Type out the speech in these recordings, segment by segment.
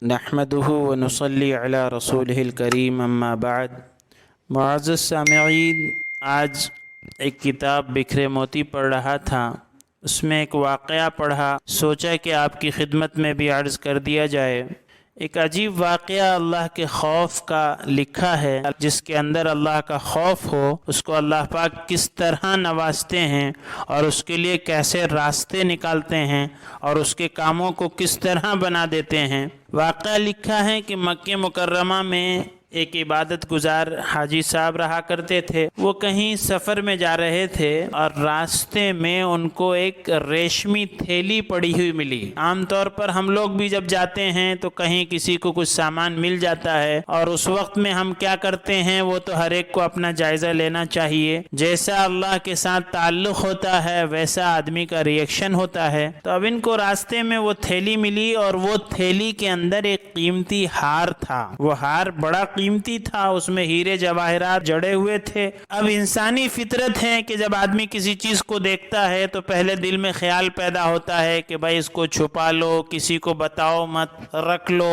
نحمده ونصلي على رسوله الكريم اما بعد۔ معزز سامعین، آج ایک کتاب بکھرے موتی پڑھ رہا تھا، اس میں ایک واقعہ پڑھا، سوچا کہ آپ کی خدمت میں بھی عرض کر دیا جائے۔ ایک عجیب واقعہ اللہ کے خوف کا لکھا ہے۔ جس کے اندر اللہ کا خوف ہو اس کو اللہ پاک کس طرح نوازتے ہیں اور اس کے لیے کیسے راستے نکالتے ہیں اور اس کے کاموں کو کس طرح بنا دیتے ہیں۔ واقعہ لکھا ہے کہ مکہ مکرمہ میں ایک عبادت گزار حاجی صاحب رہا کرتے تھے۔ وہ کہیں سفر میں جا رہے تھے اور راستے میں ان کو ایک ریشمی تھیلی پڑی ہوئی ملی۔ عام طور پر ہم لوگ بھی جب جاتے ہیں تو کہیں کسی کو کچھ سامان مل جاتا ہے اور اس وقت میں ہم کیا کرتے ہیں، وہ تو ہر ایک کو اپنا جائزہ لینا چاہیے۔ جیسا اللہ کے ساتھ تعلق ہوتا ہے ویسا آدمی کا ریئیکشن ہوتا ہے۔ تو اب ان کو راستے میں وہ تھیلی ملی اور وہ تھیلی کے اندر ایک قیمتی ہار تھا۔ وہ ہار بڑا قیمتی تھا، اس میں ہیرے جواہرات جڑے ہوئے تھے۔ اب انسانی فطرت ہے کہ جب آدمی کسی چیز کو دیکھتا ہے تو پہلے دل میں خیال پیدا ہوتا ہے کہ بھائی اس کو چھپا لو، کسی کو بتاؤ مت، رکھ لو،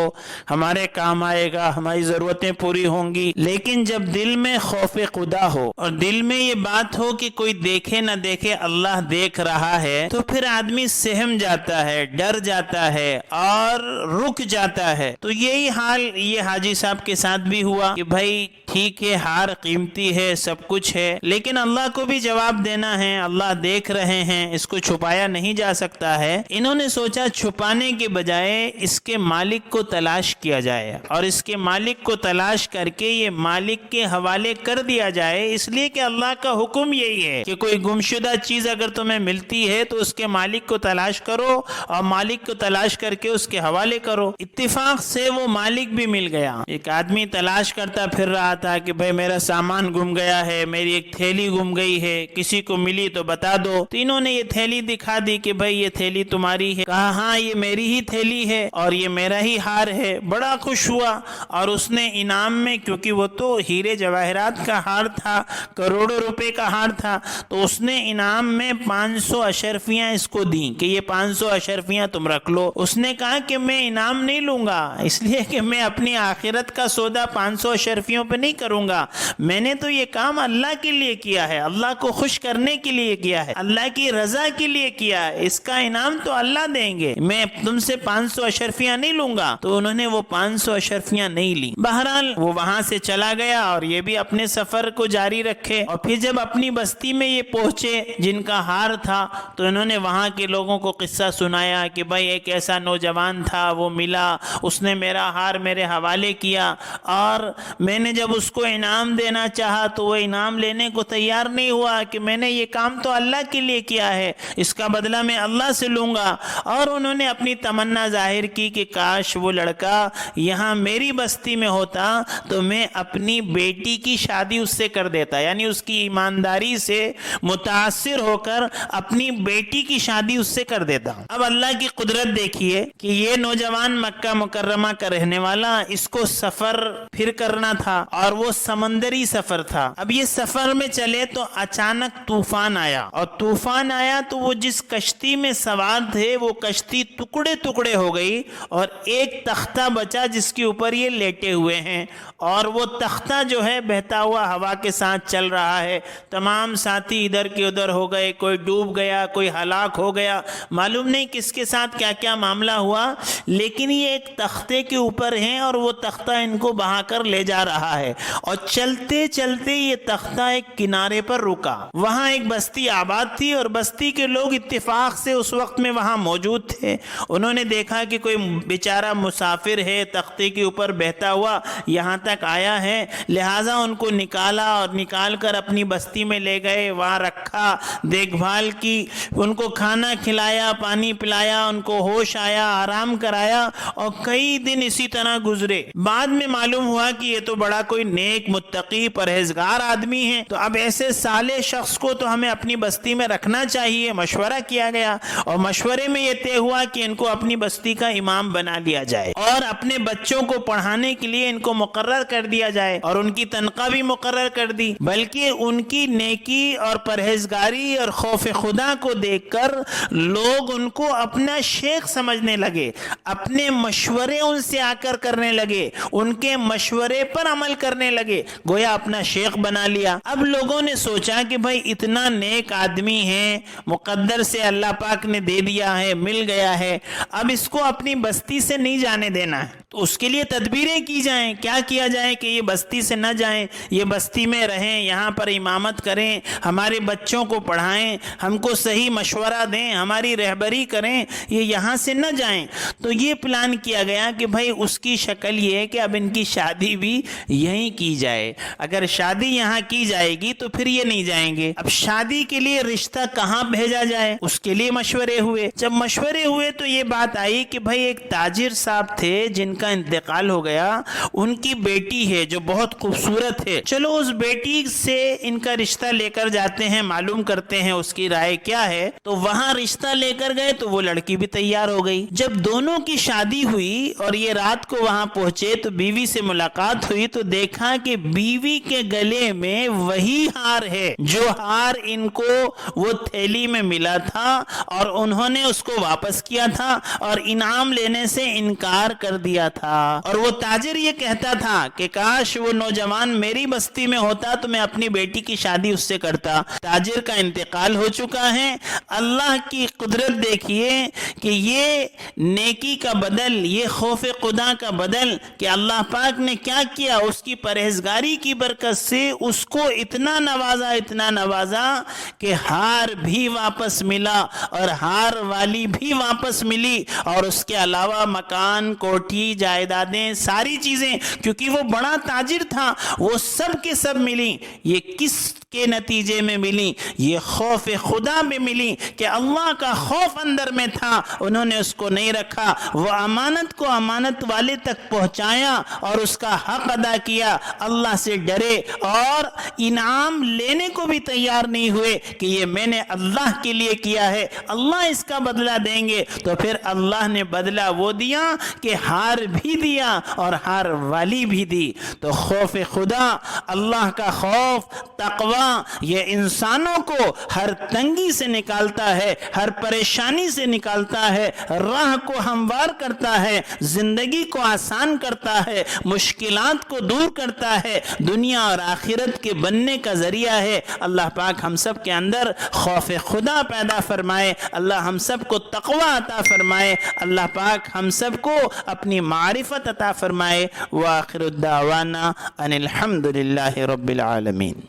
ہمارے کام آئے گا، ہماری ضرورتیں پوری ہوں گی۔ لیکن جب دل میں خوف خدا ہو اور دل میں یہ بات ہو کہ کوئی دیکھے نہ دیکھے اللہ دیکھ رہا ہے، تو پھر آدمی سہم جاتا ہے، ڈر جاتا ہے اور رک جاتا ہے۔ تو یہی حال یہ حاجی صاحب کے ساتھ بھی ہوا کہ بھائی ٹھیک ہے، ہار قیمتی ہے، سب کچھ ہے، لیکن اللہ کو بھی جواب دینا ہے، اللہ دیکھ رہے ہیں، اس کو چھپایا نہیں جا سکتا ہے۔ انہوں نے سوچا چھپانے کے بجائے اس کے مالک کو تلاش کیا جائے اور اس کے مالک کو تلاش کر کے یہ مالک کے حوالے کر دیا جائے، اس لیے کہ اللہ کا حکم یہی ہے کہ کوئی گمشدہ چیز اگر تمہیں ملتی ہے تو اس کے مالک کو تلاش کرو اور مالک کو تلاش کر کے اس کے حوالے کرو۔ اتفاق سے وہ مالک بھی مل گیا۔ ایک آدمی تلاش کرتا پھر رہا تھا کہ بھئی میرا سامان گم گیا ہے، میری ایک تھیلی گم گئی ہے، کسی کو ملی تو بتا دو۔ تو انہوں نے یہ تھیلی دکھا دی کہ بھئی یہ تھیلی تمہاری ہے۔ کہا ہاں یہ میری ہی تھیلی ہے اور یہ میرا ہی ہار ہے۔ بڑا خوش ہوا اور اس نے انعام میں، کیونکہ وہ تو ہیرے جواہرات کا ہار تھا، کروڑوں روپے کا ہار تھا، تو اس نے انعام میں 500 اشرفیاں اس کو دیں کہ یہ 500 اشرفیاں تم رکھ لو۔ اس نے کہا کہ میں انعام نہیں لوں گا، اس لیے کہ میں اپنی آخرت کا سودا 500 اشرفیوں پہ نہیں کروں گا۔ میں نے تو یہ کام اللہ کے لیے کیا ہے، اللہ کو خوش کرنے کے لیے کیا ہے، اللہ کی رضا کے لیے کیا ہے، اس کا انعام تو اللہ دیں گے، میں تم سے 500 اشرفیاں نہیں لوں گا۔ تو انہوں نے وہ 500 اشرفیاں نہیں لی۔ بہرحال وہ وہاں سے چلا گیا اور یہ بھی اپنے سفر کو جاری رکھے، اور پھر جب اپنی بستی میں یہ پہنچے جن کا ہار تھا تو انہوں نے وہاں کے لوگوں کو قصہ سنایا کہ بھائی ایک ایسا نوجوان تھا، وہ ملا، اس نے میرا ہار میرے حوالے کیا اور میں نے جب اس کو انعام دینا چاہا تو وہ انعام لینے کو تیار نہیں ہوا کہ میں نے یہ کام تو اللہ کے لیے کیا ہے، اس کا بدلہ میں اللہ سے لوں گا۔ اور انہوں نے اپنی تمنا ظاہر کی کہ کاش وہ لڑکا یہاں میری بستی میں ہوتا تو میں اپنی بیٹی کی شادی اس سے کر دیتا، یعنی اس کی ایمانداری سے متاثر ہو کر اپنی بیٹی کی شادی اس سے کر دیتا۔ اب اللہ کی قدرت دیکھیے کہ یہ نوجوان مکہ مکرمہ کا رہنے والا، اس کو سفر پھر کرنا تھا اور وہ سمندری سفر تھا۔ اب یہ سفر میں چلے تو اچانک طوفان آیا، اور طوفان آیا تو وہ جس کشتی میں سوار تھے وہ کشتی ٹکڑے ٹکڑے ہو گئی اور ایک تختہ بچا جس کے اوپر یہ لیٹے ہوئے ہیں، اور وہ تختہ جو ہے بہتا ہوا ہوا کے ساتھ چل رہا ہے۔ تمام ساتھی ادھر کے ادھر ہو گئے، کوئی ڈوب گیا، کوئی ہلاک ہو گیا، معلوم نہیں کس کے ساتھ کیا کیا معاملہ ہوا، لیکن یہ ایک تختے کے اوپر ہیں اور وہ تختہ ان کو بہا کر لے جا رہا ہے۔ اور چلتے چلتے یہ تختہ ایک کنارے پر رکا، وہاں ایک بستی آباد تھی اور بستی کے لوگ اتفاق سے اس وقت میں وہاں موجود تھے۔ انہوں نے دیکھا کہ کوئی بیچارہ مسافر ہے، تختے کے اوپر بہتا ہوا یہاں تک آیا ہے، لہٰذا ان کو نکالا اور نکال کر اپنی بستی میں لے گئے، وہاں رکھا، دیکھ بھال کی، ان کو کھانا کھلایا، پانی پلایا، ان کو ہوش آیا، آرام کرایا، اور کئی دن اسی طرح گزرے۔ بعد میں معلوم ہوا ہوا کہ یہ تو بڑا کوئی نیک متقی پرہیزگار آدمی ہے، تو اب ایسے صالح شخص کو تو ہمیں اپنی بستی میں رکھنا چاہیے۔ مشورہ کیا گیا اور مشورے میں یہ طے ہوا کہ ان کو اپنی بستی کا امام بنا لیا جائے اور اپنے بچوں کو پڑھانے کے لیے ان کو مقرر کر دیا جائے، اور ان کی تنخواہ بھی مقرر کر دی، بلکہ ان کی نیکی اور پرہیزگاری اور خوف خدا کو دیکھ کر لوگ ان کو اپنا شیخ سمجھنے لگے، اپنے مشورے ان سے آ کر کرنے لگے، ان کے مشورے پر عمل کرنے لگے، گویا اپنا شیخ بنا لیا۔ اب لوگوں نے سوچا کہ بھائی اتنا نیک آدمی ہے، مقدر سے اللہ پاک نے دے دیا ہے، مل گیا ہے، اب اس کو اپنی بستی سے نہیں جانے دینا ہے، تو اس کے لیے تدبیریں کی جائیں۔ کیا کیا جائے کہ یہ بستی سے نہ جائیں، یہ بستی میں رہیں، یہاں پر امامت کریں، ہمارے بچوں کو پڑھائیں، ہم کو صحیح مشورہ دیں، ہماری رہبری کریں، یہ یہاں سے نہ جائیں۔ تو یہ پلان کیا گیا کہ بھائی اس کی شکل یہ ہے کہ اب ان کی شادی بھی یہیں کی جائے، اگر شادی یہاں کی جائے گی تو پھر یہ نہیں جائیں گے۔ اب شادی کے لیے رشتہ کہاں بھیجا جائے، اس کے لیے مشورے ہوئے۔ جب مشورے ہوئے تو یہ بات آئی کہ بھائی ایک تاجر صاحب تھے جن کا انتقال ہو گیا، ان کی بیٹی ہے جو بہت خوبصورت ہے، چلو اس بیٹی سے ان کا رشتہ لے کر جاتے ہیں، معلوم کرتے ہیں اس کی رائے کیا ہے۔ تو وہاں رشتہ لے کر گئے تو وہ لڑکی بھی تیار ہو گئی۔ جب دونوں کی شادی ہوئی اور یہ رات کو وہاں پہنچے تو بیوی سے ملاقات ہوئی تو دیکھا کہ بیوی کے گلے میں وہی ہار ہے جو ہار ان کو وہ تھیلی میں ملا تھا، اور انہوں نے اس کو واپس کیا تھا اور انعام لینے سے انکار کر دیا تھا۔ اور وہ تاجر یہ کہتا تھا کہ کاش وہ نوجوان میری بستی میں ہوتا تو میں اپنی بیٹی کی شادی اس سے کرتا۔ تاجر کا انتقال ہو چکا ہے۔ اللہ کی قدرت دیکھیے کہ یہ نیکی کا بدل، یہ خوف خدا کا بدل کہ اللہ پاک نے کیا کیا، اس کی پرہیزگاری کی برکت سے اس کو اتنا نوازا کہ ہار بھی واپس ملا اور ہار والی بھی واپس ملی، اور اس کے علاوہ مکان، کوٹھی، جائیدادیں، ساری چیزیں، کیونکہ وہ بڑا تاجر تھا، وہ سب کے سب ملی۔ یہ کس کے نتیجے میں ملی؟ یہ خوف خدا میں ملی کہ اللہ کا خوف اندر میں تھا، انہوں نے اس کو نہیں رکھا، وہ امانت کو امانت والے تک پہنچایا اور اس کا حق ادا کیا، اللہ سے ڈرے اور انعام لینے کو بھی تیار نہیں ہوئے کہ یہ میں نے اللہ کے لیے کیا ہے، اللہ اس کا بدلہ دیں گے۔ تو پھر اللہ نے بدلہ وہ دیا کہ ہار بھی دیا اور ہار والی بھی دی۔ تو خوف خدا، اللہ کا خوف، تقوی، یہ انسانوں کو ہر تنگی سے نکالتا ہے، ہر پریشانی سے نکالتا ہے، راہ کو ہموار کرتا ہے، زندگی کو آسان کرتا ہے، مشکلات کو دور کرتا ہے، دنیا اور آخرت کے بننے کا ذریعہ ہے۔ اللہ پاک ہم سب کے اندر خوف خدا پیدا فرمائے، اللہ ہم سب کو تقوی عطا فرمائے، اللہ پاک ہم سب کو اپنی معرفت عطا فرمائے۔ وآخر الدعوانا ان الحمد للہ رب العالمین۔